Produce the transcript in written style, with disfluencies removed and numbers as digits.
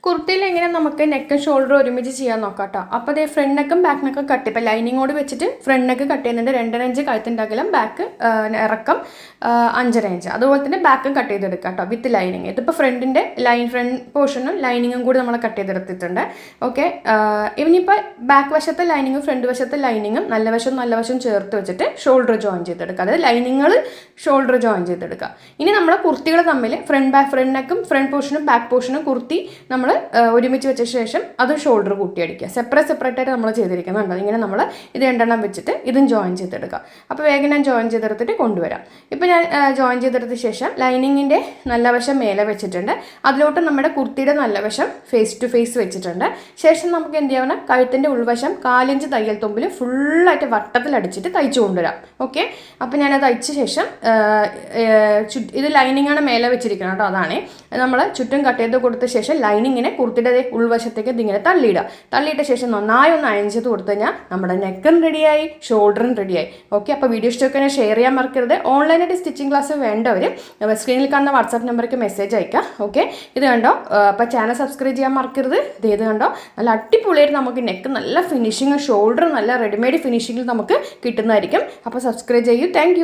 കുർത്തിയിൽ എങ്ങനെ നമുക്ക് നെക്കും ഷോൾഡറും ഒരുമിച്ച് ചെയ്യാൻ നോക്കാം കേട്ടോ. അപ്പോൾ അതേ ഫ്രണ്ട് നെക്കും ബാക്ക് നെക്കും കട്ട്, ഇപ്പോൾ ലൈനിങ്ങോട് വെച്ചിട്ട് ഫ്രണ്ട് നെക്ക് കട്ട് ചെയ്യുന്നുണ്ട്. 2.5 ഇഞ്ച് കഴുത്തിൻ്റെ ബാക്ക് ഇറക്കം 5.5 ഇഞ്ച്. അതുപോലെ തന്നെ ബാക്കും കട്ട് ചെയ്തെടുക്കാം കേട്ടോ വിത്ത് ലൈനിങ്. ഇതിപ്പോൾ ഫ്രണ്ട് പോർഷനും ലൈനിങ്ങും കൂടി നമ്മൾ കട്ട് ചെയ്തെടുത്തിട്ടുണ്ട്. ഓക്കെ, ഇനിയിപ്പോൾ ബാക്ക് വശത്തെ ലൈനിങ്ങും ഫ്രണ്ട് വശത്തെ ലൈനിങ്ങും നല്ല വശവും ചേർത്ത് വെച്ചിട്ട് ഷോൾഡർ ജോയിൻ ചെയ്തെടുക്കുക. അതായത് ലൈനിങ്ങൾ ഷോൾഡർ ജോയിൻ ചെയ്തെടുക്കുക. ഇനി നമ്മൾ കുർത്തികൾ തമ്മിൽ ഫ്രണ്ട് നെക്കും ഫ്രണ്ട് പോർഷനും ബാക്ക് പോർഷനും കുർത്തി നമ്മൾ ഒരുമിച്ച് വെച്ച ശേഷം അത് ഷോൾഡർ കൂട്ടിയടിക്കുക. സെപ്പറേറ്റ് ആയിട്ട് നമ്മൾ ചെയ്തിരിക്കുന്നുണ്ട്. ഇങ്ങനെ നമ്മൾ ഇത് 2 വെച്ചിട്ട് ഇതും ജോയിൻ ചെയ്തെടുക്കുക. അപ്പോൾ വേഗം ഞാൻ ജോയിൻ ചെയ്തെടുത്തിട്ട് കൊണ്ടുവരാം. ഇപ്പോൾ ഞാൻ ജോയിൻ ചെയ്തെടുത്ത ശേഷം ലൈനിങ്ങിൻ്റെ നല്ല വശം മേലെ വെച്ചിട്ടുണ്ട്. അതിലോട്ട് നമ്മുടെ കുർത്തിയുടെ നല്ല വശം ഫേസ് ടു ഫേസ് വെച്ചിട്ടുണ്ട്. ശേഷം നമുക്ക് എന്ത് ചെയ്യണം, കഴുത്തിൻ്റെ ഉൾവശം 1/4 ഇഞ്ച് തയ്യൽ തുമ്പിൽ ഫുള്ളായിട്ട് വട്ടത്തിലടിച്ചിട്ട് തയ്ച്ചു കൊണ്ടുവരാം. ഓക്കെ, അപ്പോൾ ഞാനത് തയ്ച്ച ശേഷം ഇത് ലൈനിങ്ങാണ് മേലെ വെച്ചിരിക്കണം കേട്ടോ. അതാണ് നമ്മൾ ചുറ്റും കട്ട് ചെയ്ത് കൊടുത്ത ശേഷം ലൈനിങ്ങിനെ കുർത്തിയുടെ ഉൾവശത്തേക്ക് ഇതിങ്ങനെ തള്ളിയിട്ട ശേഷം നന്നായി ഒന്ന് അയൺ ചെയ്ത് കൊടുത്തു കഴിഞ്ഞാൽ നമ്മുടെ നെക്കും റെഡിയായി, ഷോൾഡറും റെഡിയായി. ഓക്കെ, അപ്പോൾ വീഡിയോ ഇഷ്ടമൊക്കെ ഷെയർ ചെയ്യാൻ മറക്കരുത്. ഓൺലൈനായിട്ട് സ്റ്റിച്ചിങ് ക്ലാസ് വേണ്ടവർ സ്ക്രീനിൽ കാണുന്ന വാട്സാപ്പ് നമ്പർക്ക് മെസ്സേജ് അയക്കാം. ഓക്കെ, ഇത് കണ്ടോ, അപ്പോൾ ചാനൽ സബ്സ്ക്രൈബ് ചെയ്യാൻ മറക്കരുത്. ഇത് കണ്ടോ, നല്ല അടിപൊളിയായിട്ട് നമുക്ക് നെക്ക് നല്ല ഫിനിഷിങ്ങും ഷോൾഡർ നല്ല റെഡിമെയ്ഡ് ഫിനിഷിങ്ങിൽ നമുക്ക് കിട്ടുന്നതായിരിക്കും. അപ്പോൾ സബ്സ്ക്രൈബ് ചെയ്യൂ. താങ്ക്